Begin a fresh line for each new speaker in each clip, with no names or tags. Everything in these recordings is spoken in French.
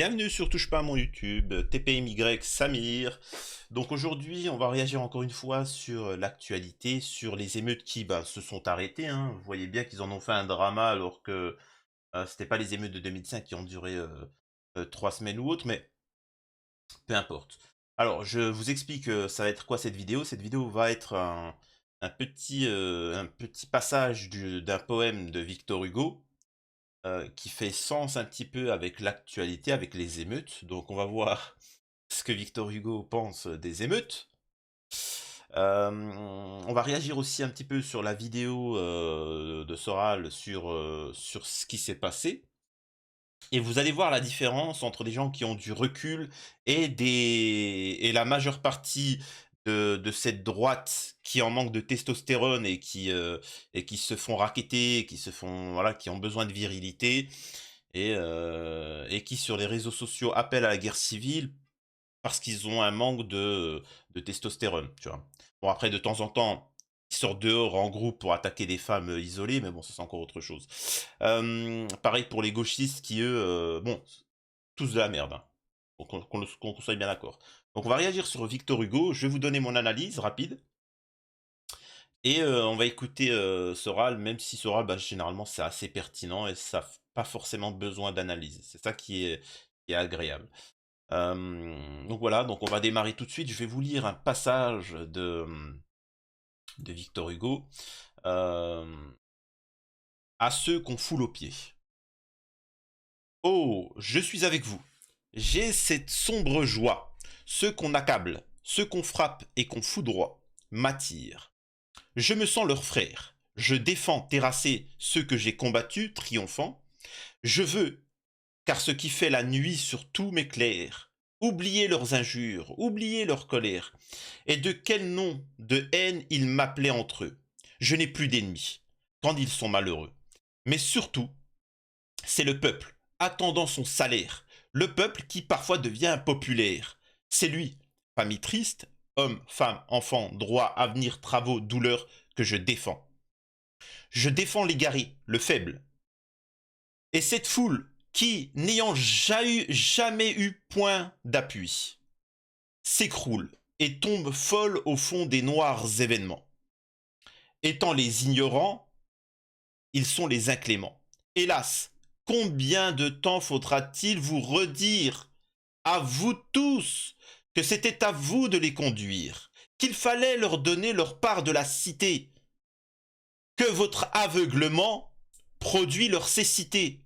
Bienvenue sur Touche pas à mon YouTube, TPMY Samir. Donc aujourd'hui, on va réagir encore une fois sur l'actualité, sur les émeutes qui se sont arrêtées, hein. Vous voyez bien qu'ils en ont fait un drama alors que c'était pas les émeutes de 2005 qui ont duré 3 semaines ou autre, mais peu importe. Alors, je vous explique ça va être quoi cette vidéo. Cette vidéo va être un petit passage d'un poème de Victor Hugo qui fait sens un petit peu avec l'actualité, avec les émeutes. Donc on va voir ce que Victor Hugo pense des émeutes. On va réagir aussi un petit peu sur la vidéo de Soral sur ce qui s'est passé. Et vous allez voir la différence entre des gens qui ont du recul et la majeure partie de cette droite qui en manque de testostérone et qui se font racketter, qui se font voilà, qui ont besoin de virilité et qui sur les réseaux sociaux appellent à la guerre civile parce qu'ils ont un manque de testostérone, tu vois? Bon après de temps en temps, ils sortent dehors en groupe pour attaquer des femmes, isolées, mais bon ça c'est encore autre chose. Pareil pour les gauchistes qui eux, bon, tous de la merde, hein. Donc qu'on soit bien d'accord. Donc on va réagir sur Victor Hugo, je vais vous donner mon analyse rapide et on va écouter, Soral, même si Soral, généralement c'est assez pertinent et ça f pas forcément besoin d'analyse. C'est ça qui est agréable. Donc voilà, donc on va démarrer tout de suite. Je vais vous lire un passage de Victor Hugo, hem, à ceux qu'on foule aux pieds. Oh, je suis avec vous. J'ai cette sombre joie. Ceux qu'on accable, ceux qu'on frappe et qu'on foudroie, m'attirent. Je me sens leur frère. Je défends terrasser ceux que j'ai combattus, triomphants. Je veux, car ce qui fait la nuit sur tout m'éclaire. Oublier leurs injures, oublier leur colère. Et de quel nom de haine ils m'appelaient entre eux. Je n'ai plus d'ennemis, quand ils sont malheureux. Mais surtout, c'est le peuple, attendant son salaire. Le peuple qui parfois devient impopulaire. C'est lui, famille triste, homme, femme, enfant, droit, avenir, travaux, douleur, que je défends. Je défends l'égaré, le faible. Et cette foule qui, n'ayant jamais eu point d'appui, s'écroule et tombe folle au fond des noirs événements. Étant les ignorants, ils sont les incléments. Hélas, combien de temps faudra-t-il vous redire, à vous tous, que c'était à vous de les conduire, qu'il fallait leur donner leur part de la cité, que votre aveuglement produit leur cécité.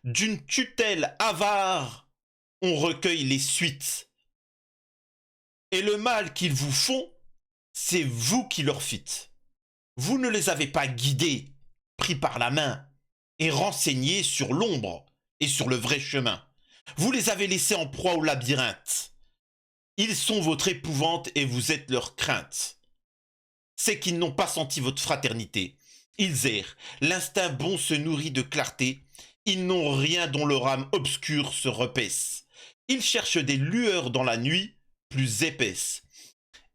D'une tutelle avare, on recueille les suites. Et le mal qu'ils vous font, c'est vous qui leur fîtes. Vous ne les avez pas guidés, pris par la main, et renseignés sur l'ombre et sur le vrai chemin. Vous les avez laissés en proie au labyrinthe. Ils sont votre épouvante et vous êtes leur crainte. C'est qu'ils n'ont pas senti votre fraternité. Ils errent, l'instinct bon se nourrit de clarté. Ils n'ont rien dont leur âme obscure se repaisse. Ils cherchent des lueurs dans la nuit plus épaisses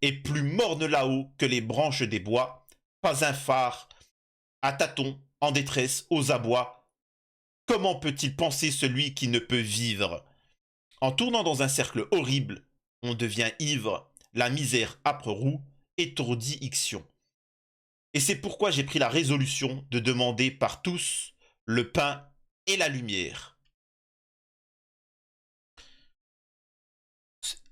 et plus mornes là-haut que les branches des bois. Pas un phare, à tâtons, en détresse, aux abois. Comment peut-il penser celui qui ne peut vivre? En tournant dans un cercle horrible, on devient ivre, la misère âpre roue, étourdit ixion. Et c'est pourquoi j'ai pris la résolution de demander par tous le pain et la lumière.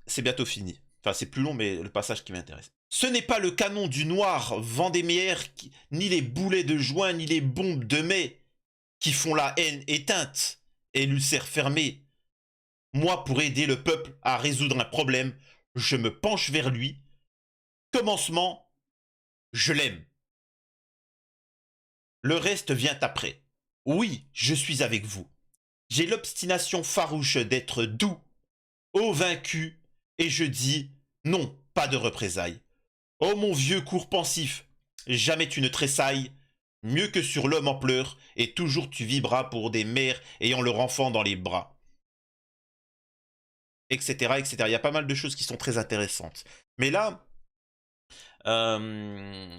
C'est bientôt fini. Enfin, c'est plus long, mais le passage qui m'intéresse. Ce n'est pas le canon du noir Vendémiaire, ni les boulets de juin, ni les bombes de mai qui font la haine éteinte et l'ulcère fermé. Moi, pour aider le peuple à résoudre un problème, je me penche vers lui. Commencement, je l'aime. Le reste vient après. Oui, je suis avec vous. J'ai l'obstination farouche d'être doux, ô vaincu, et je dis non, pas de représailles. Oh mon vieux cours pensif, jamais tu ne tressailles, mieux que sur l'homme en pleurs, et toujours tu vibras pour des mères ayant leur enfant dans les bras. Etc. etc. Il y a pas mal de choses qui sont très intéressantes. Mais là, euh,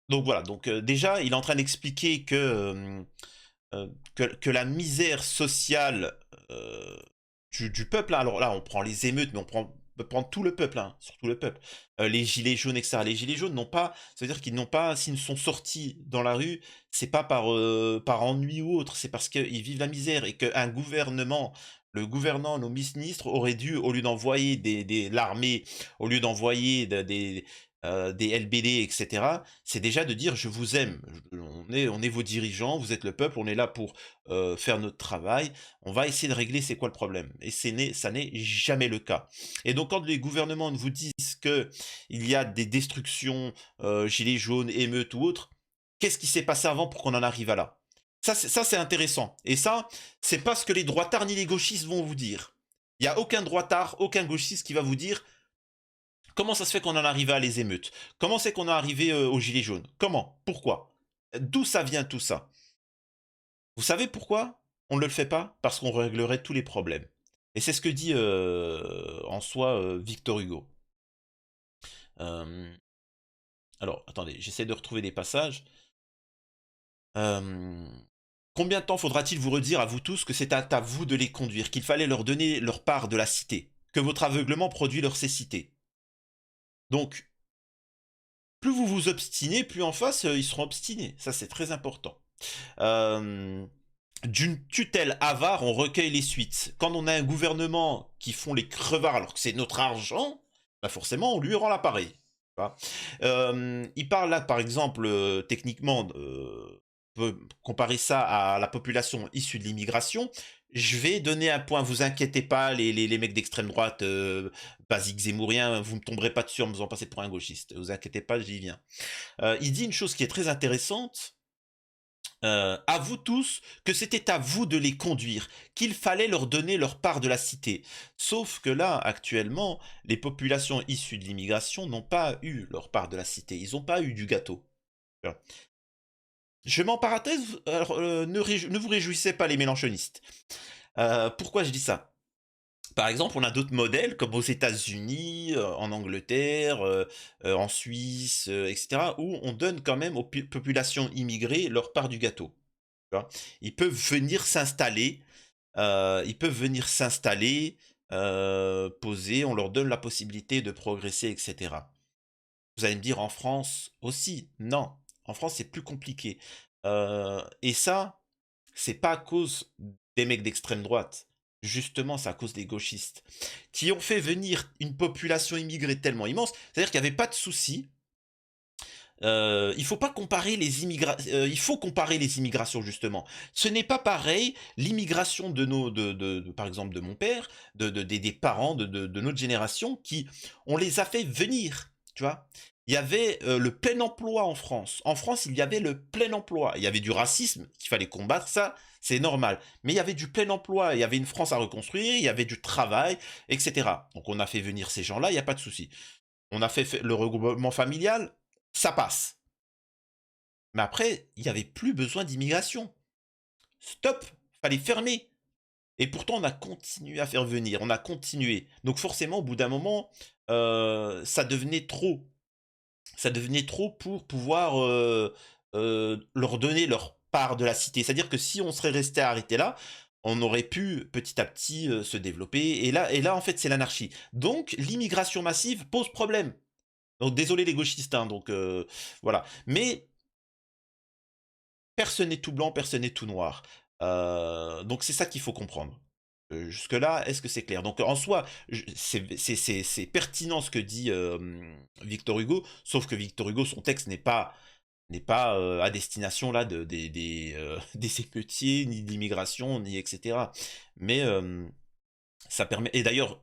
donc voilà, donc déjà, il est en train d'expliquer que que la misère sociale du peuple, hein. Alors là, on prend les émeutes, mais on peut prendre tout le peuple, hein, surtout le peuple. Les gilets jaunes, etc. Les gilets jaunes n'ont pas, ça veut dire qu'ils n'ont pas, s'ils sont sortis dans la rue, c'est pas par ennui ou autre, c'est parce qu'ils vivent la misère et qu'un gouvernement, le gouvernant, nos ministres auraient dû, au lieu d'envoyer l'armée, au lieu d'envoyer des LBD, etc., c'est déjà de dire je vous aime, on est vos dirigeants, vous êtes le peuple, on est là pour faire notre travail, on va essayer de régler c'est quoi le problème. Et ça n'est jamais le cas. Et donc quand les gouvernements vous disent que il y a des destructions, gilets jaunes, émeutes ou autres, qu'est-ce qui s'est passé avant pour qu'on en arrive à là? Ça c'est intéressant. Et ça, c'est pas ce que les droitards ni les gauchistes vont vous dire. Il n'y a aucun droitard, aucun gauchiste qui va vous dire comment ça se fait qu'on en arrive à les émeutes. Comment c'est qu'on est arrivé aux gilets jaunes. Comment? Pourquoi? D'où ça vient tout ça? Vous savez pourquoi on ne le fait pas? Parce qu'on réglerait tous les problèmes. Et c'est ce que dit en soi Victor Hugo. Euh, alors, attendez, j'essaie de retrouver des passages. Euh, Combien de temps faudra-t-il vous redire à vous tous que c'est à vous de les conduire, qu'il fallait leur donner leur part de la cité, que votre aveuglement produit leur cécité? Donc, plus vous vous obstinez, plus en face, ils seront obstinés. Ça, c'est très important. Euh, D'une tutelle avare, on recueille les suites. Quand on a un gouvernement qui font les crevards alors que c'est notre argent, bah forcément, on lui rend l'appareil. Il parle là, par exemple, techniquement, on peut comparer ça à la population issue de l'immigration. Je vais donner un point, vous inquiétez pas, les mecs d'extrême droite, basiques zémouriens, vous ne me tomberez pas dessus en me faisant passer pour un gauchiste. Vous inquiétez pas, j'y viens. Il dit une chose qui est très intéressante. À vous tous que c'était à vous de les conduire, qu'il fallait leur donner leur part de la cité. Sauf que là, actuellement, les populations issues de l'immigration n'ont pas eu leur part de la cité. Ils n'ont pas eu du gâteau. Voilà. Je m'en parenthèse, alors, ne vous réjouissez pas les mélanchonistes. Pourquoi je dis ça? Par exemple, on a d'autres modèles comme aux États-Unis, en Angleterre, en Suisse, etc., où on donne quand même aux populations immigrées leur part du gâteau. Tu vois. Ils peuvent venir s'installer, poser, on leur donne la possibilité de progresser, etc. Vous allez me dire en France aussi, non. En France, c'est plus compliqué. Et ça, c'est pas à cause des mecs d'extrême droite. Justement, c'est à cause des gauchistes qui ont fait venir une population immigrée tellement immense. C'est-à-dire qu'il n'y avait pas de souci. Il faut pas comparer les il faut comparer les immigrations justement. Ce n'est pas pareil l'immigration de nos, par exemple de mon père, des parents de notre génération qui, on les a fait venir, tu vois. Il y avait le plein emploi en France. En France, il y avait le plein emploi. Il y avait du racisme qu'il fallait combattre, ça, c'est normal. Mais il y avait du plein emploi, il y avait une France à reconstruire, il y avait du travail, etc. Donc on a fait venir ces gens-là, il n'y a pas de souci. On a fait le regroupement familial, ça passe. Mais après, il n'y avait plus besoin d'immigration. Stop, fallait fermer. Et pourtant, on a continué à faire venir, on a continué. Donc forcément, au bout d'un moment, ça devenait trop. Ça devenait trop pour pouvoir leur donner leur part de la cité. C'est-à-dire que si on serait resté arrêté là, on aurait pu petit à petit se développer. Et là, en fait, c'est l'anarchie. Donc, l'immigration massive pose problème. Donc, désolé les gauchistes, hein, donc voilà. Mais personne n'est tout blanc, personne n'est tout noir. Donc c'est ça qu'il faut comprendre. Jusque-là, est-ce que c'est clair? Donc en soi, c'est pertinent ce que dit Victor Hugo, sauf que Victor Hugo, son texte n'est pas à destination là des émeutiers, ni d'immigration, ni etc. Mais ça permet. Et d'ailleurs,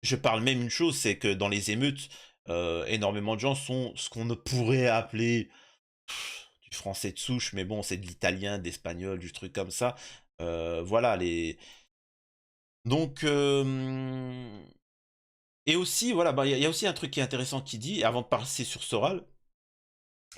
je parle même une chose, c'est que dans les émeutes, énormément de gens sont ce qu'on ne pourrait appeler du français de souche, mais bon, c'est de l'italien, d'espagnol, du truc comme ça. Voilà, les. Donc, et aussi, voilà, bah, y a aussi un truc qui est intéressant qui dit, avant de passer sur Soral,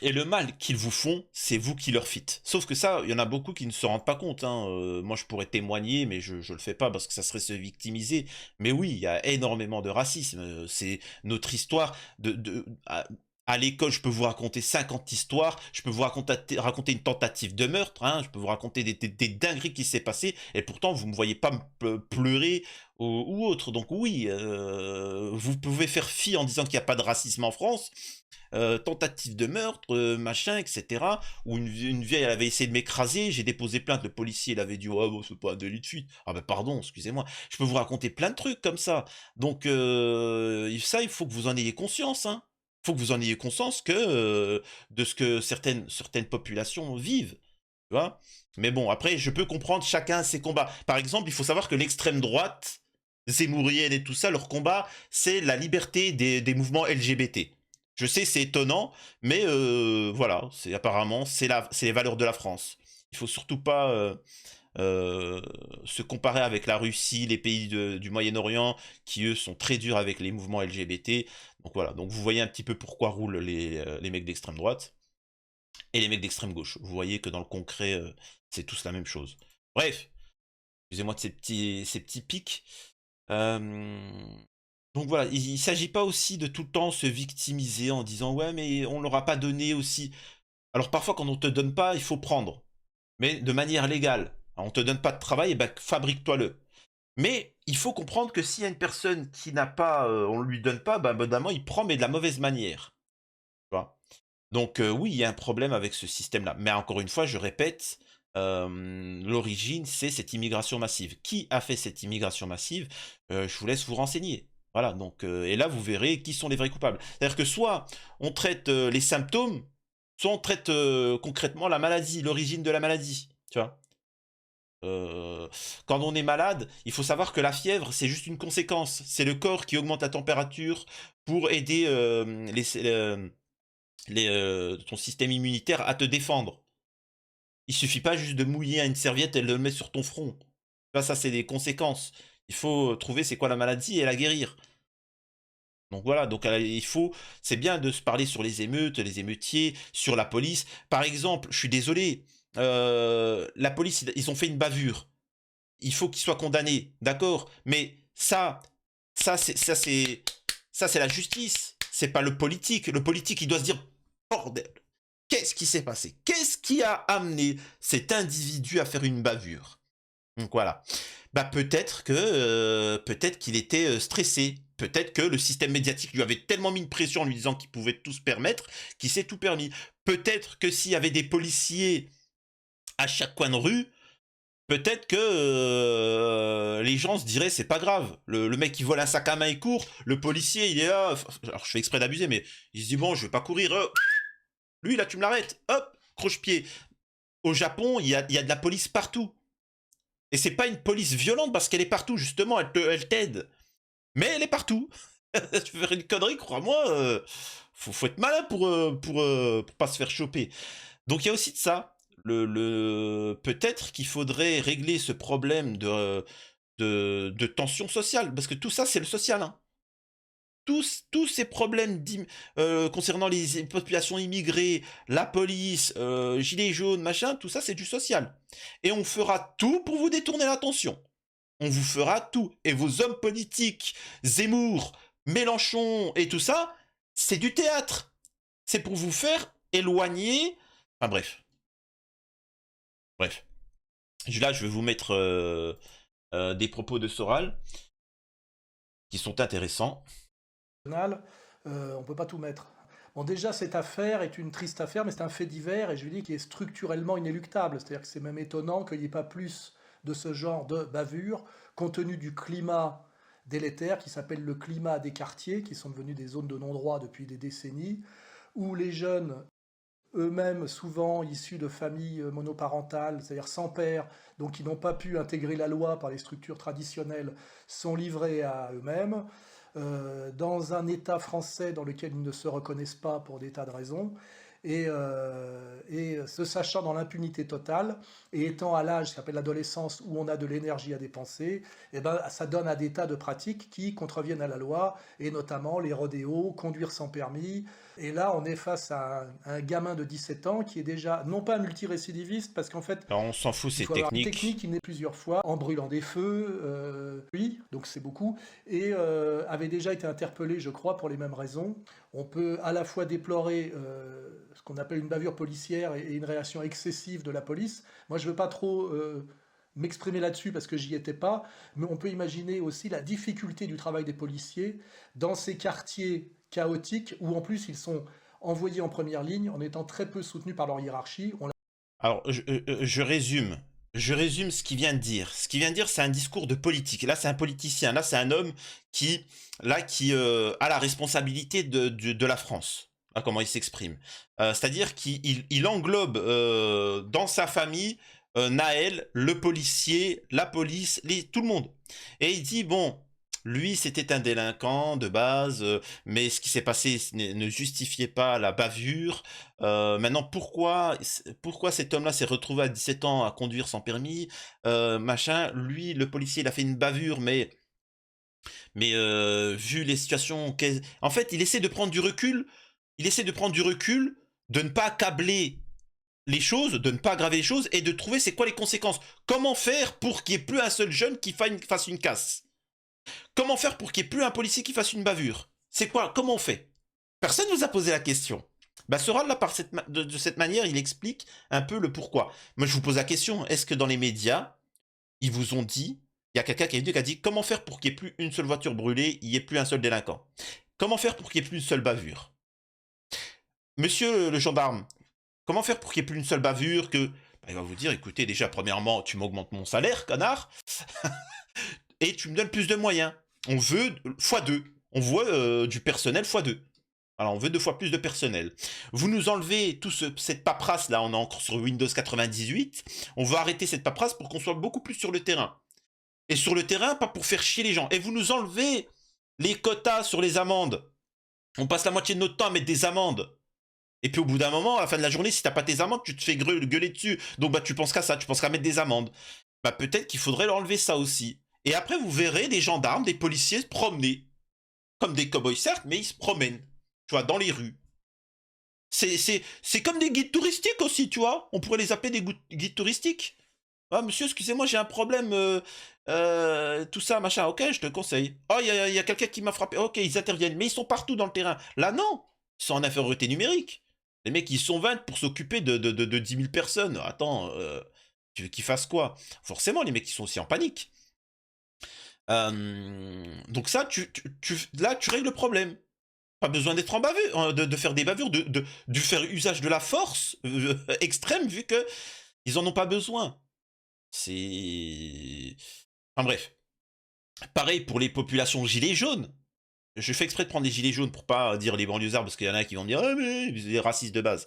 et le mal qu'ils vous font, c'est vous qui leur fîtes. Sauf que ça, il y en a beaucoup qui ne se rendent pas compte, hein. Moi, je pourrais témoigner, mais je le fais pas parce que ça serait se victimiser. Mais oui, il y a énormément de racisme. C'est notre histoire À l'école, je peux vous raconter 50 histoires, je peux vous raconter une tentative de meurtre, hein, je peux vous raconter des dingueries qui s'est passé, et pourtant vous me voyez pas pleurer ou autre. Donc oui, vous pouvez faire fi en disant qu'il n'y a pas de racisme en France, tentative de meurtre, machin, etc. Ou une vieille, elle avait essayé de m'écraser, j'ai déposé plainte, le policier, il avait dit, ouais, bon, c'est pas un délit de fuite. Ah ben pardon, excusez-moi. Je peux vous raconter plein de trucs comme ça. Donc ça, il faut que vous en ayez conscience, hein. Il faut que vous en ayez conscience que de ce que certaines populations vivent. Tu vois. Mais bon, après, je peux comprendre chacun ses combats. Par exemple, il faut savoir que l'extrême droite, zémourienne et tout ça, leur combat, c'est la liberté des mouvements LGBT. Je sais, c'est étonnant, mais voilà, c'est apparemment, c'est les valeurs de la France. Il faut surtout pas euh, se comparer avec la Russie, les pays du Moyen-Orient, qui eux sont très durs avec les mouvements LGBT. Donc voilà, donc vous voyez un petit peu pourquoi roulent les mecs d'extrême droite et les mecs d'extrême gauche. Vous voyez que dans le concret, c'est tous la même chose. Bref, excusez-moi de ces petits pics. Donc voilà, il ne s'agit pas aussi de tout le temps se victimiser en disant ouais mais on leur a pas donné aussi. Alors parfois quand on te donne pas, il faut prendre, mais de manière légale. Alors, on te donne pas de travail, et ben fabrique-toi-le. Mais il faut comprendre que s'il y a une personne qui n'a pas, on lui donne pas, ben évidemment il prend mais de la mauvaise manière. Tu vois. Donc oui, il y a un problème avec ce système-là. Mais encore une fois, je répète, l'origine, c'est cette immigration massive. Qui a fait cette immigration massive? Je vous laisse vous renseigner. Voilà, donc, et là, vous verrez qui sont les vrais coupables. C'est-à-dire que soit on traite les symptômes, soit on traite concrètement la maladie, l'origine de la maladie. Tu vois. Euh, Quand on est malade, il faut savoir que la fièvre, c'est juste une conséquence. C'est le corps qui augmente la température pour aider ton système immunitaire à te défendre. Il suffit pas juste de mouiller à une serviette et de le mettre sur ton front. Ça c'est des conséquences. Il faut trouver c'est quoi la maladie et la guérir. Donc voilà, donc c'est bien de se parler sur les émeutes, les émeutiers, sur la police. Par exemple, je suis désolé, la police, ils ont fait une bavure. Il faut qu'ils soient condamnés, d'accord. Mais ça c'est, ça c'est, ça c'est la justice. C'est pas le politique. Le politique, il doit se dire, bordel. Qu'est-ce qui s'est passé? Qu'est-ce qui a amené cet individu à faire une bavure? Donc voilà. Bah peut-être qu'il était stressé. Peut-être que le système médiatique lui avait tellement mis une pression en lui disant qu'il pouvait tout se permettre, qu'il s'est tout permis. Peut-être que s'il y avait des policiers à chaque coin de rue, peut-être que les gens se diraient c'est pas grave. Le mec qui vole un sac à main et court, le policier il est là. Alors je fais exprès d'abuser, mais il se dit bon je vais pas courir. Lui là tu me l'arrêtes. Hop, croche-pied. Au Japon, il y a de la police partout. Et c'est pas une police violente parce qu'elle est partout, justement, elle t'aide. Mais elle est partout. Tu veux faire une connerie, crois-moi, faut être malin pour pas se faire choper. Donc il y a aussi de ça. Peut-être qu'il faudrait régler ce problème de tension sociale, parce que tout ça, c'est le social. Hein. Tous ces problèmes concernant les populations immigrées, la police, gilets jaunes, machin, tout ça c'est du social. Et on fera tout pour vous détourner l'attention. On vous fera tout. Et vos hommes politiques, Zemmour, Mélenchon et tout ça, c'est du théâtre. C'est pour vous faire éloigner. Enfin bref. Bref. Là, je vais vous mettre des propos de Soral qui sont intéressants.
On ne peut pas tout mettre. Bon, déjà, cette affaire est une triste affaire, mais c'est un fait divers, et je lui dis qu'il est structurellement inéluctable. C'est-à-dire que c'est même étonnant qu'il n'y ait pas plus de ce genre de bavure, compte tenu du climat délétère qui s'appelle le climat des quartiers, qui sont devenus des zones de non-droit depuis des décennies, où les jeunes, eux-mêmes souvent issus de familles monoparentales, c'est-à-dire sans père, donc qui n'ont pas pu intégrer la loi par les structures traditionnelles, sont livrés à eux-mêmes dans un État français dans lequel ils ne se reconnaissent pas pour des tas de raisons. et se sachant dans l'impunité totale et étant à l'âge qui s'appelle l'adolescence où on a de l'énergie à dépenser, et ben, ça donne à des tas de pratiques qui contreviennent à la loi et notamment les rodéos, conduire sans permis. Et là, on est face à un gamin de 17 ans qui est déjà non pas multirécidiviste parce qu'en fait,
Alors, on s'en fout,
il
c'est
faut avoir une
technique.
technique, il naît plusieurs fois en brûlant des feux, oui, donc c'est beaucoup, et avait déjà été interpellé, je crois, pour les mêmes raisons. On peut à la fois déplorer ce qu'on appelle une bavure policière et une réaction excessive de la police. Moi, je ne veux pas trop m'exprimer là-dessus parce que j'y étais pas, mais on peut imaginer aussi la difficulté du travail des policiers dans ces quartiers chaotiques où en plus ils sont envoyés en première ligne en étant très peu soutenus par leur hiérarchie.
Alors, je résume. Je résume ce qu'il vient de dire. Ce qu'il vient de dire, c'est un discours de politique. Là, c'est un politicien. Là, c'est un homme qui, a la responsabilité de la France. Là, comment il s'exprime. C'est-à-dire qu'il englobe dans sa famille Naël, le policier, la police, tout le monde. Et il dit, bon, lui, c'était un délinquant de base, mais ce qui s'est passé ne justifiait pas la bavure. Maintenant, pourquoi cet homme-là s'est retrouvé à 17 ans à conduire sans permis, machin. Lui, le policier, il a fait une bavure, mais vu les situations, en fait, il essaie de prendre du recul. Il essaie de prendre du recul, de ne pas accabler les choses, de ne pas aggraver les choses et de trouver c'est quoi les conséquences. Comment faire pour qu'il n'y ait plus un seul jeune qui fasse une casse. Comment faire pour qu'il n'y ait plus un policier qui fasse une bavure. C'est quoi? Comment on fait? Personne ne nous a posé la question. Bah, ce rôle-là, de cette manière, il explique un peu le pourquoi. Moi, je vous pose la question, est-ce que dans les médias, ils vous ont dit, il y a quelqu'un qui a dit, comment faire pour qu'il n'y ait plus une seule voiture brûlée, il n'y ait plus un seul délinquant? Comment faire pour qu'il n'y ait plus une seule bavure? Monsieur le gendarme, comment faire pour qu'il n'y ait plus une seule bavure que... Bah, il va vous dire, écoutez, déjà, premièrement, tu m'augmentes mon salaire, connard, et tu me donnes plus de moyens. On veut x2. On veut du personnel x2. Alors, on veut 2 fois plus de personnel. Vous nous enlevez cette paperasse là, on est encore sur Windows 98. On veut arrêter cette paperasse pour qu'on soit beaucoup plus sur le terrain. Et sur le terrain, pas pour faire chier les gens. Et vous nous enlevez les quotas sur les amendes. On passe la moitié de notre temps à mettre des amendes. Et puis au bout d'un moment, à la fin de la journée, si t'as pas tes amendes, tu te fais gueuler dessus. Donc bah tu penses qu'à ça, tu penses qu'à mettre des amendes. Bah peut-être qu'il faudrait enlever ça aussi. Et après, vous verrez des gendarmes, des policiers se promener. Comme des cow-boys, certes, mais ils se promènent. Tu vois, dans les rues. C'est comme des guides touristiques aussi, tu vois. On pourrait les appeler des guides touristiques. Ah, monsieur, excusez-moi, j'ai un problème. Tout ça, machin. Ok, je te conseille. Oh, il y a quelqu'un qui m'a frappé. Ok, ils interviennent. Mais ils sont partout dans le terrain. Là, non. Ils sont en infériorité numérique. Les mecs, ils sont 20 pour s'occuper de 10 000 personnes. Attends, tu veux qu'ils fassent quoi? Forcément, les mecs, ils sont aussi en panique. Donc ça, là, tu règles le problème. Pas besoin d'être en bavure, de faire des bavures, de faire usage de la force extrême, vu que ils en ont pas besoin. C'est... Enfin bref. Pareil pour les populations gilets jaunes. Je fais exprès de prendre les gilets jaunes pour pas dire les banlieusards, parce qu'il y en a qui vont me dire ah mais vous êtes racistes de base.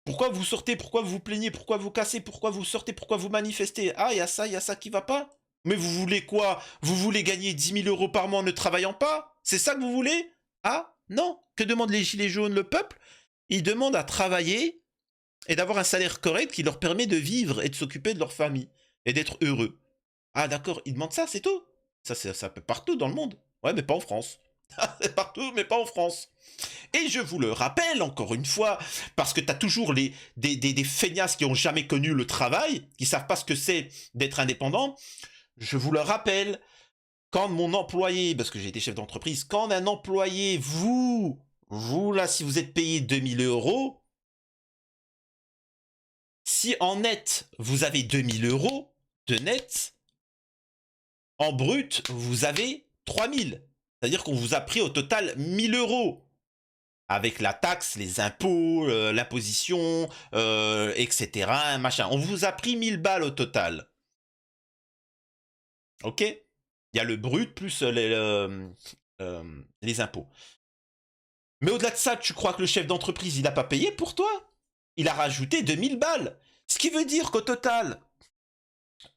Pourquoi vous sortez? Pourquoi vous plaignez? Pourquoi vous cassez? Pourquoi vous sortez? Pourquoi vous manifestez? Ah, il y a ça qui va pas? Mais vous voulez quoi? Vous voulez gagner 10 000 euros par mois en ne travaillant pas? C'est ça que vous voulez? Ah, non. Que demandent les gilets jaunes, le peuple? Ils demandent à travailler et d'avoir un salaire correct qui leur permet de vivre et de s'occuper de leur famille et d'être heureux. Ah, d'accord, ils demandent ça, c'est tout. Ça peut partout dans le monde. Ouais, mais pas en France. C'est partout, mais pas en France. Et je vous le rappelle encore une fois, parce que t'as toujours des feignasses qui ont jamais connu le travail, qui savent pas ce que c'est d'être indépendant. Je vous le rappelle, quand mon employé, parce que j'ai été chef d'entreprise, quand un employé, vous là, si vous êtes payé 2000 euros, si en net, vous avez 2000 euros de net, en brut, vous avez 3000. C'est-à-dire qu'on vous a pris au total 1000 euros. Avec la taxe, les impôts, l'imposition, etc. Machin. On vous a pris 1000 balles au total. Ok? Il y a le brut plus les impôts. Mais au-delà de ça, tu crois que le chef d'entreprise, il n'a pas payé pour toi? Il a rajouté 2000 balles. Ce qui veut dire qu'au total,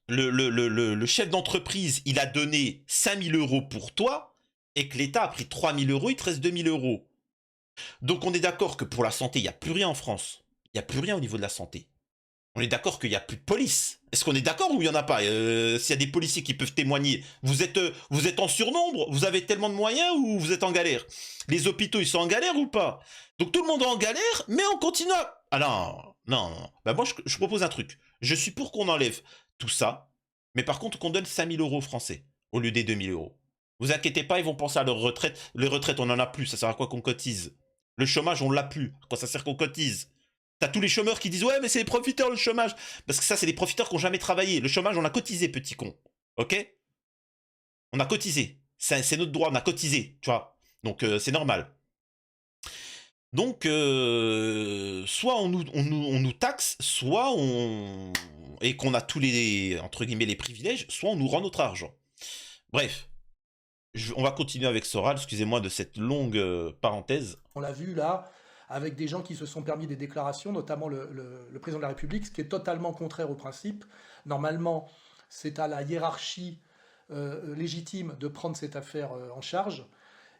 le chef d'entreprise, il a donné 5000 euros pour toi et que l'État a pris 3000 euros, il te reste 2000 euros. Donc on est d'accord que pour la santé, il n'y a plus rien en France. Il n'y a plus rien au niveau de la santé. On est d'accord qu'il n'y a plus de police. Est-ce qu'on est d'accord ou il n'y en a pas? S'il y a des policiers qui peuvent témoigner, vous êtes en surnombre? Vous avez tellement de moyens ou vous êtes en galère? Les hôpitaux, ils sont en galère ou pas? Donc tout le monde est en galère, mais on continue à... Ah non, non, non. Bah moi, je propose un truc. Je suis pour qu'on enlève tout ça, mais par contre qu'on donne 5 000 € français au lieu des 2 000 €. Vous inquiétez pas, ils vont penser à leur retraite. Les retraites, on en a plus, ça sert à quoi qu'on cotise? Le chômage, on l'a plus. À quoi ça sert qu'on cotise? T'as tous les chômeurs qui disent ouais mais c'est les profiteurs le chômage. Parce que ça c'est des profiteurs qui n'ont jamais travaillé. Le chômage on a cotisé petit con. Ok? On a cotisé. C'est notre droit, on a cotisé. Tu vois? Donc c'est normal. Donc soit on nous taxe, soit on... Et qu'on a tous les, entre guillemets, les privilèges, soit on nous rend notre argent. Bref. On va continuer avec Soral, excusez-moi de cette longue parenthèse.
On l'a vu là, avec des gens qui se sont permis des déclarations, notamment le président de la République, ce qui est totalement contraire au principe. Normalement, c'est à la hiérarchie légitime de prendre cette affaire en charge.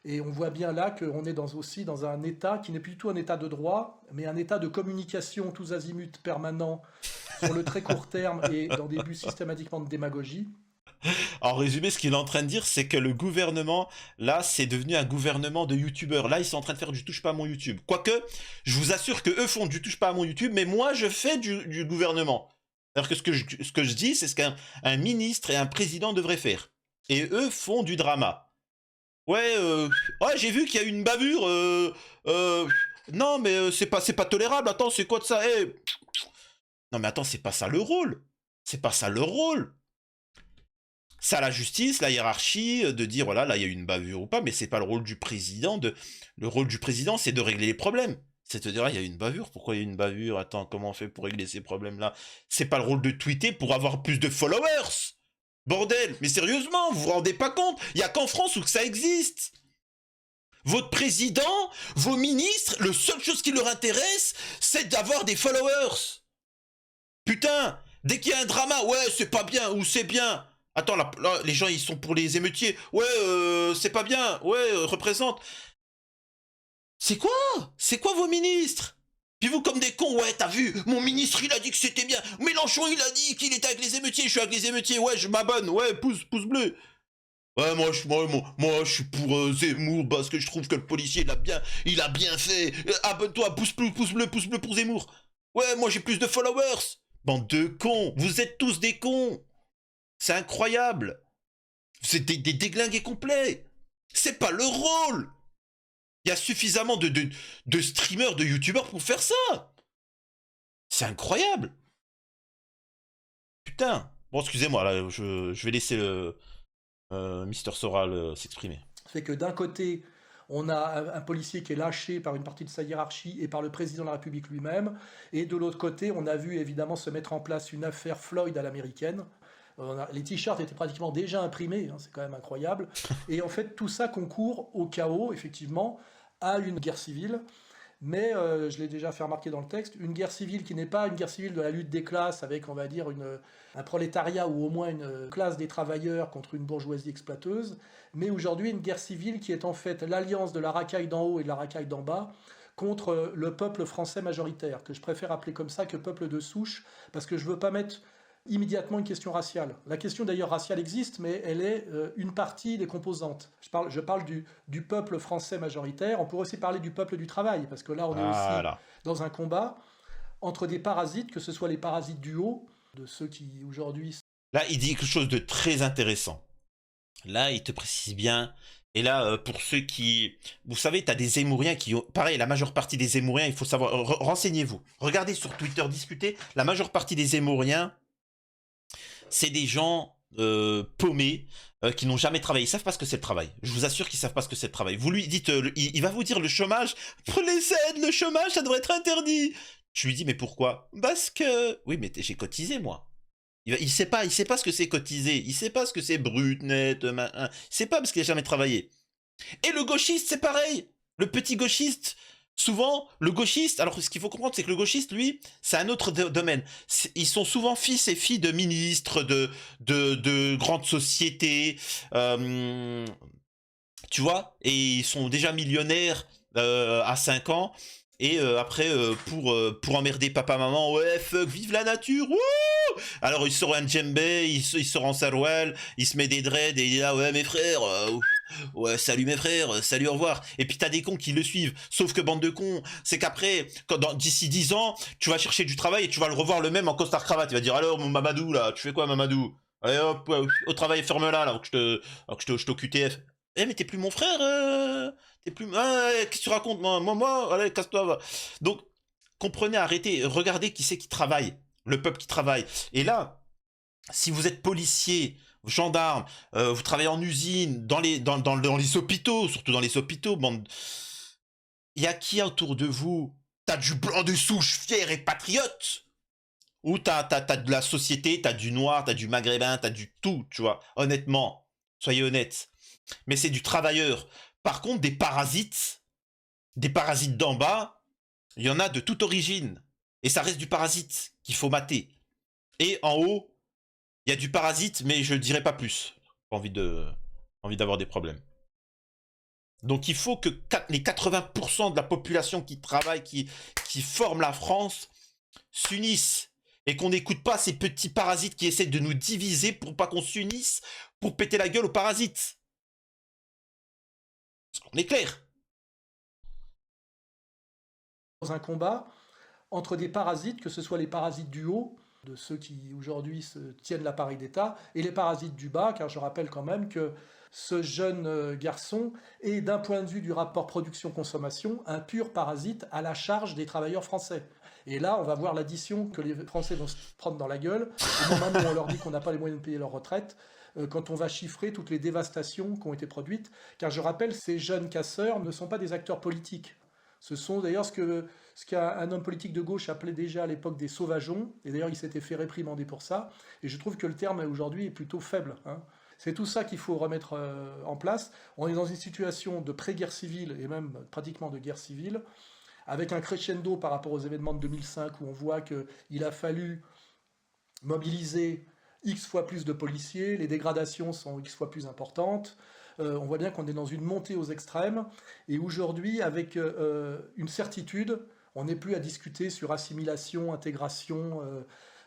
Et on voit bien là qu'on est aussi dans un état qui n'est plus du tout un état de droit, mais un état de communication tous azimuts permanent sur le très court terme et dans des buts systématiquement de démagogie.
En résumé, ce qu'il est en train de dire, c'est que le gouvernement, là, c'est devenu un gouvernement de youtubeurs. Là, ils sont en train de faire du touche pas à mon YouTube. Quoique, je vous assure que eux font du touche pas à mon YouTube, mais moi, je fais du gouvernement. C'est-à-dire que ce que je dis, c'est ce qu'un ministre et un président devraient faire. Et eux font du drama. Ouais, ouais, j'ai vu qu'il y a eu une bavure. Non, mais c'est pas tolérable. Attends, c'est quoi de ça? Non, mais attends, c'est pas ça le rôle. C'est pas ça le rôle. C'est à la justice, la hiérarchie, de dire voilà, là il y a eu une bavure ou pas, mais c'est pas le rôle du président. Le rôle du président, c'est de régler les problèmes. C'est de dire, ah, il y a eu une bavure, pourquoi il y a eu une bavure? Attends, comment on fait pour régler ces problèmes-là? C'est pas le rôle de tweeter pour avoir plus de followers. Bordel, mais sérieusement, vous vous rendez pas compte? Il y a qu'en France où que ça existe. Votre président, vos ministres, la seule chose qui leur intéresse, c'est d'avoir des followers. Putain, dès qu'il y a un drama, ouais, c'est pas bien ou c'est bien. Attends, là, les gens, ils sont pour les émeutiers. Ouais, c'est pas bien. Ouais, représente. C'est quoi? C'est quoi vos ministres? Puis vous, comme des cons, ouais, t'as vu, mon ministre, il a dit que c'était bien. Mélenchon, il a dit qu'il était avec les émeutiers. Je suis avec les émeutiers. Ouais, je m'abonne. Ouais, pouce bleu. Ouais, moi, je suis pour Zemmour parce que je trouve que le policier, il a bien fait. Abonne-toi, pouce bleu pour Zemmour. Ouais, moi, j'ai plus de followers. Bande de cons. Vous êtes tous des cons. C'est incroyable. C'est des déglingués complets. C'est pas le rôle. Il y a suffisamment de streamers, de youtubeurs pour faire ça. C'est incroyable. Putain. Bon, excusez-moi, là, je vais laisser le Mister Soral s'exprimer.
Fait que d'un côté, on a un policier qui est lâché par une partie de sa hiérarchie et par le président de la République lui-même. Et de l'autre côté, on a vu évidemment se mettre en place une affaire Floyd à l'américaine. Les t-shirts étaient pratiquement déjà imprimés, hein, c'est quand même incroyable. Et en fait, tout ça concourt au chaos, effectivement, à une guerre civile. Mais je l'ai déjà fait remarquer dans le texte, une guerre civile qui n'est pas une guerre civile de la lutte des classes avec, on va dire, un prolétariat ou au moins une classe des travailleurs contre une bourgeoisie exploiteuse, mais aujourd'hui une guerre civile qui est en fait l'alliance de la racaille d'en haut et de la racaille d'en bas contre le peuple français majoritaire, que je préfère appeler comme ça que peuple de souche, parce que je ne veux pas mettre immédiatement une question raciale. La question d'ailleurs raciale existe, mais elle est une partie des composantes. Je parle du peuple français majoritaire, on pourrait aussi parler du peuple du travail, parce que là on est aussi dans un combat entre des parasites, que ce soit les parasites du haut, de ceux qui aujourd'hui...
Là, il dit quelque chose de très intéressant. Là, il te précise bien. Et là, pour ceux qui... Vous savez, tu as des Zemmouriens qui ont... Pareil, la majeure partie des Zemmouriens, il faut savoir... Renseignez-vous. Regardez sur Twitter, discutez. La majeure partie des Zemmouriens, c'est des gens paumés qui n'ont jamais travaillé. Ils savent pas ce que c'est le travail. Je vous assure qu'ils savent pas ce que c'est le travail. Vous lui dites, il va vous dire le chômage. Prenez les aides, le chômage, ça devrait être interdit. Je lui dis, mais pourquoi? Parce que... Oui, mais j'ai cotisé, moi. Il sait pas ce que c'est cotiser. Il sait pas ce que c'est brut, net, il sait pas parce qu'il a jamais travaillé. Et le gauchiste, c'est pareil. Le petit gauchiste, souvent, le gauchiste, alors ce qu'il faut comprendre, c'est que le gauchiste, lui, c'est un autre domaine. Ils sont souvent fils et filles de ministres, de grandes sociétés, tu vois, et ils sont déjà millionnaires à 5 ans. Et après, pour emmerder papa, maman, ouais, fuck, vive la nature, wouh! Alors il sort un djembé, il sort en sarouel, il se met des dreads et il est là, ouais, mes frères, ouais, salut mes frères, salut, au revoir. Et puis t'as des cons qui le suivent. Sauf que bande de cons, c'est qu'après, d'ici 10 ans, tu vas chercher du travail et tu vas le revoir le même en costard cravate. Il va dire, alors mon Mamadou, là, tu fais quoi, Mamadou? Allez hop, ouais, au travail, ferme-la, là, alors que je t'ai au QTF. Eh, mais t'es plus mon frère, t'es plus. Ah, ouais, qu'est-ce que tu racontes, moi, allez, casse-toi, va. Donc, comprenez, arrêtez, regardez qui c'est qui travaille, le peuple qui travaille. Et là, si vous êtes policier, gendarme, vous travaillez en usine, dans les hôpitaux, surtout dans les hôpitaux, bande. Il y a qui autour de vous? T'as du blanc de souche fier et patriote? Ou t'as de la société, t'as du noir, t'as du maghrébin, t'as du tout, tu vois. Honnêtement, soyez honnêtes. Mais c'est du travailleur. Par contre, des parasites d'en bas, il y en a de toute origine. Et ça reste du parasite qu'il faut mater. Et en haut, il y a du parasite, mais je dirais pas plus. Pas envie d'avoir des problèmes. Donc il faut que les 80% de la population qui travaille, qui forme la France, s'unissent. Et qu'on n'écoute pas ces petits parasites qui essaient de nous diviser pour pas qu'on s'unisse, pour péter la gueule aux parasites. Parce qu'on est clair.
Dans un combat entre des parasites, que ce soit les parasites du haut, de ceux qui aujourd'hui tiennent l'appareil d'État, et les parasites du bas, car je rappelle quand même que ce jeune garçon est, d'un point de vue du rapport production-consommation, un pur parasite à la charge des travailleurs français. Et là, on va voir l'addition que les Français vont se prendre dans la gueule, au moment où on leur dit qu'on n'a pas les moyens de payer leur retraite, quand on va chiffrer toutes les dévastations qui ont été produites. Car je rappelle, ces jeunes casseurs ne sont pas des acteurs politiques. Ce sont d'ailleurs ce qu'un homme politique de gauche appelait déjà à l'époque des sauvageons, et d'ailleurs il s'était fait réprimander pour ça, et je trouve que le terme aujourd'hui est plutôt faible. Hein. C'est tout ça qu'il faut remettre en place. On est dans une situation de pré-guerre civile, et même pratiquement de guerre civile, avec un crescendo par rapport aux événements de 2005, où on voit qu'il a fallu mobiliser X fois plus de policiers, les dégradations sont X fois plus importantes, on voit bien qu'on est dans une montée aux extrêmes, et aujourd'hui, avec une certitude, on n'est plus à discuter sur assimilation, intégration,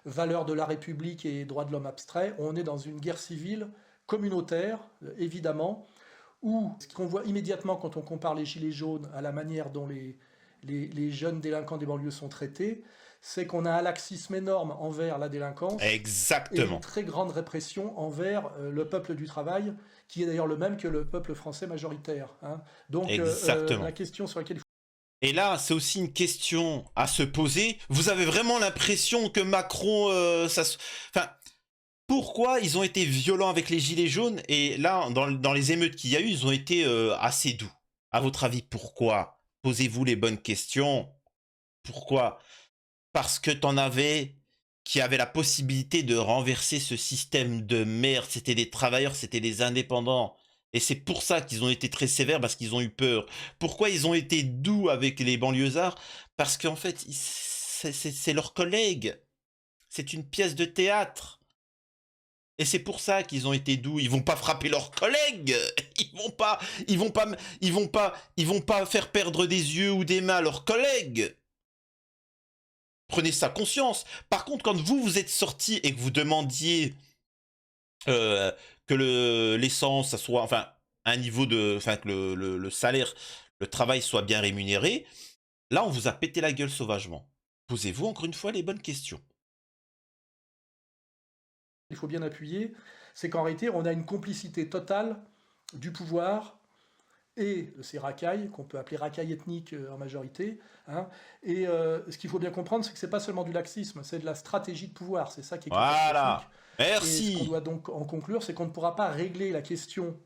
valeurs de la République et droits de l'homme abstrait, on est dans une guerre civile communautaire, évidemment, où ce qu'on voit immédiatement quand on compare les gilets jaunes à la manière dont les jeunes délinquants des banlieues sont traités, c'est qu'on a un laxisme énorme envers la délinquance et une
Exactement.
très grande répression envers le peuple du travail, qui est d'ailleurs le même que le peuple français majoritaire. Hein. Donc la
Exactement.
question sur laquelle il faut...
Et là, c'est aussi une question à se poser. Vous avez vraiment l'impression que Macron, enfin, pourquoi ils ont été violents avec les gilets jaunes et là, dans les émeutes qu'il y a eu, ils ont été assez doux. À votre avis, pourquoi? Posez-vous les bonnes questions. Pourquoi? Parce que t'en avais qui avaient la possibilité de renverser ce système de merde. C'était des travailleurs, c'était des indépendants. Et c'est pour ça qu'ils ont été très sévères, parce qu'ils ont eu peur. Pourquoi ils ont été doux avec les banlieusards? Parce qu'en fait, c'est leurs collègues. C'est une pièce de théâtre. Et c'est pour ça qu'ils ont été doux. Ils vont pas frapper leurs collègues. Ils vont pas faire perdre des yeux ou des mains à leurs collègues. Prenez ça conscience. Par contre, quand vous êtes sorti et que vous demandiez euh, que l'essence, ça soit, enfin, un niveau de, enfin, que le salaire, le travail soit bien rémunéré, là, on vous a pété la gueule sauvagement. Posez-vous encore une fois les bonnes questions.
Il faut bien appuyer, c'est qu'en réalité, on a une complicité totale du pouvoir et de ces racailles, qu'on peut appeler racailles ethniques en majorité. Hein. Et ce qu'il faut bien comprendre, c'est que ce n'est pas seulement du laxisme, c'est de la stratégie de pouvoir. C'est ça qui est catastrophique.
Voilà.
Et ce qu'on
Merci.
doit donc en conclure, c'est qu'on ne pourra pas régler la question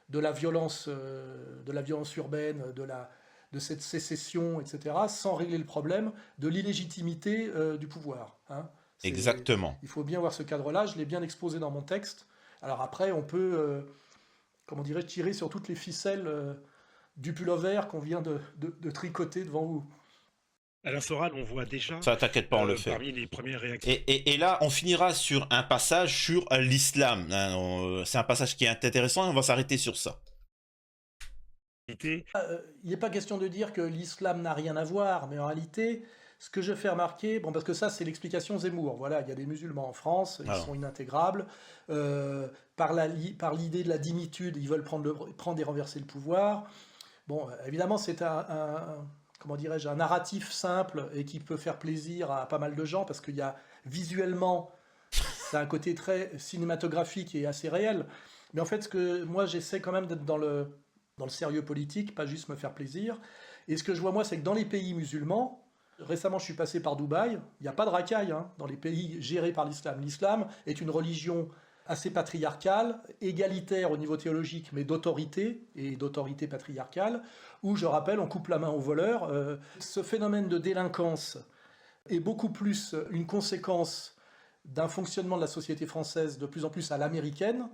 de la violence urbaine, de cette sécession, etc., sans régler le problème de l'illégitimité du pouvoir. Hein.
Exactement.
Il faut bien voir ce cadre-là, je l'ai bien exposé dans mon texte. Alors après, on peut, comment dirais-je, tirer sur toutes les ficelles du pullover qu'on vient de tricoter devant vous.
Alain Soral, on voit déjà,
Ça, t'inquiète pas, on le fait.
parmi les premières réactions.
Et là, on finira sur un passage sur l'islam. Hein, c'est un passage qui est intéressant et on va s'arrêter sur ça.
Idée.
Il n'est pas question de dire que l'islam n'a rien à voir, mais en réalité, ce que je fais remarquer, bon, parce que ça, c'est l'explication Zemmour. Voilà, il y a des musulmans en France, ils
Alors,
sont inintégrables. Par l'idée de la dimitude, ils veulent prendre et renverser le pouvoir. Bon, évidemment, c'est comment dirais-je, un narratif simple et qui peut faire plaisir à pas mal de gens parce qu'il y a visuellement, ça a un côté très cinématographique et assez réel. Mais en fait, ce que moi, j'essaie quand même d'être dans le sérieux politique, pas juste me faire plaisir. Et ce que je vois, moi, c'est que dans les pays musulmans, récemment, je suis passé par Dubaï, il n'y a pas de racaille hein, dans les pays gérés par l'islam. L'islam est une religion assez patriarcale, égalitaire au niveau théologique, mais d'autorité, et d'autorité patriarcale, où, je rappelle, on coupe la main aux voleurs. Ce phénomène de délinquance est beaucoup plus une conséquence d'un fonctionnement de la société française de plus en plus à l'américaine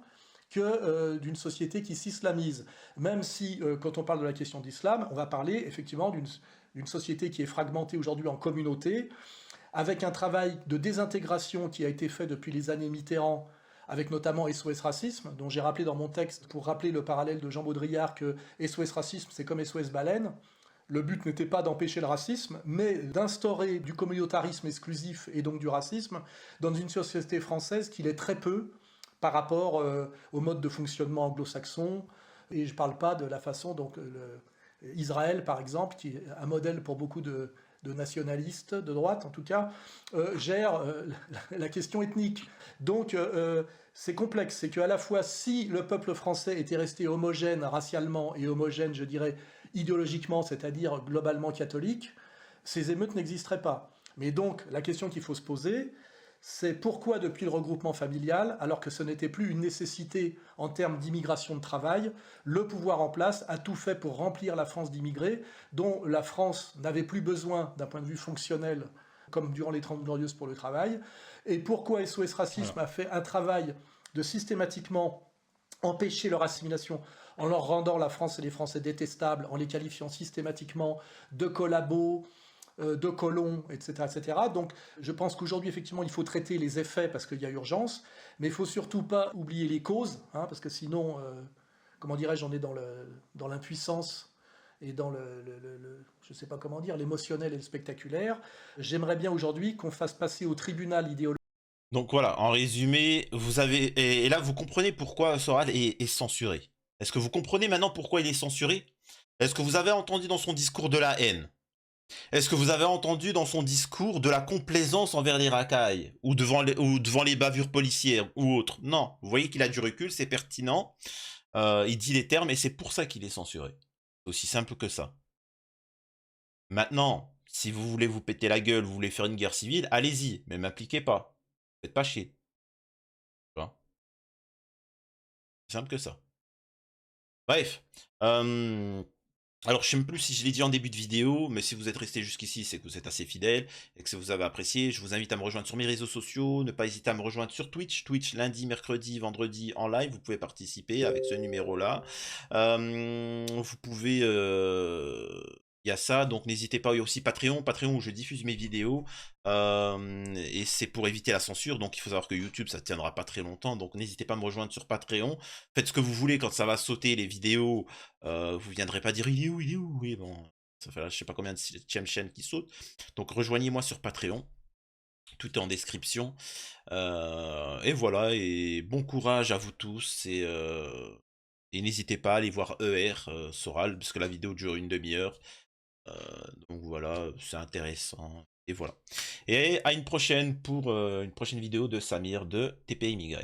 que d'une société qui s'islamise. Même si, quand on parle de la question d'islam, on va parler effectivement d'une société qui est fragmentée aujourd'hui en communautés, avec un travail de désintégration qui a été fait depuis les années Mitterrand, avec notamment SOS Racisme, dont j'ai rappelé dans mon texte, pour rappeler le parallèle de Jean Baudrillard, que SOS Racisme, c'est comme SOS Baleine. Le but n'était pas d'empêcher le racisme, mais d'instaurer du communautarisme exclusif et donc du racisme dans une société française qui l'est très peu par rapport au mode de fonctionnement anglo-saxon. Et je ne parle pas de la façon dont Israël, par exemple, qui est un modèle pour beaucoup de nationalistes, de droite en tout cas, gère la question ethnique. Donc c'est complexe, c'est qu'à la fois si le peuple français était resté homogène racialement et homogène, je dirais, idéologiquement, c'est-à-dire globalement catholique, ces émeutes n'existeraient pas. Mais donc la question qu'il faut se poser, c'est pourquoi depuis le regroupement familial, alors que ce n'était plus une nécessité en termes d'immigration de travail, le pouvoir en place a tout fait pour remplir la France d'immigrés, dont la France n'avait plus besoin d'un point de vue fonctionnel, comme durant les 30 Glorieuses pour le travail, et pourquoi SOS Racisme a fait un travail de systématiquement empêcher leur assimilation en leur rendant la France et les Français détestables, en les qualifiant systématiquement de collabos, de colons, etc., etc. Donc je pense qu'aujourd'hui, effectivement, il faut traiter les effets parce qu'il y a urgence, mais il ne faut surtout pas oublier les causes, hein, parce que sinon, comment dirais-je, on est dans l'impuissance et dans je ne sais pas comment dire, l'émotionnel et le spectaculaire. J'aimerais bien aujourd'hui qu'on fasse passer au tribunal idéologique.
donc voilà, en résumé, vous avez... Et là, vous comprenez pourquoi Soral est censuré. Est-ce que vous comprenez maintenant pourquoi il est censuré? Est-ce que vous avez entendu dans son discours de la haine? Est-ce que vous avez entendu dans son discours de la complaisance envers les racailles ou devant les bavures policières ou autres? Non, vous voyez qu'il a du recul, c'est pertinent, il dit les termes et c'est pour ça qu'il est censuré. C'est aussi simple que ça. Maintenant, si vous voulez vous péter la gueule, vous voulez faire une guerre civile, allez-y, mais m'impliquez pas. Faites pas chier. Tu vois? C'est simple que ça. Bref. Alors, je sais même plus si je l'ai dit en début de vidéo, mais si vous êtes resté jusqu'ici, c'est que vous êtes assez fidèle et que vous avez apprécié. Je vous invite à me rejoindre sur mes réseaux sociaux. Ne pas hésiter à me rejoindre sur Twitch. Twitch lundi, mercredi, vendredi en live. Vous pouvez participer avec ce numéro-là. Vous pouvez... Il y a ça, donc n'hésitez pas. Il y a aussi Patreon. Patreon où je diffuse mes vidéos. Et c'est pour éviter la censure. Donc il faut savoir que YouTube, ça ne tiendra pas très longtemps. Donc n'hésitez pas à me rejoindre sur Patreon. Faites ce que vous voulez quand ça va sauter les vidéos. Vous viendrez pas dire il est où, oui bon, ça fait là, je sais pas combien de chaînes qui sautent. Donc rejoignez-moi sur Patreon, tout est en description. Et voilà, et bon courage à vous tous et n'hésitez pas à aller voir Soral parce que la vidéo dure une demi-heure. Donc voilà, c'est intéressant. Et voilà. Et à une prochaine pour une prochaine vidéo de Samir de TPMY.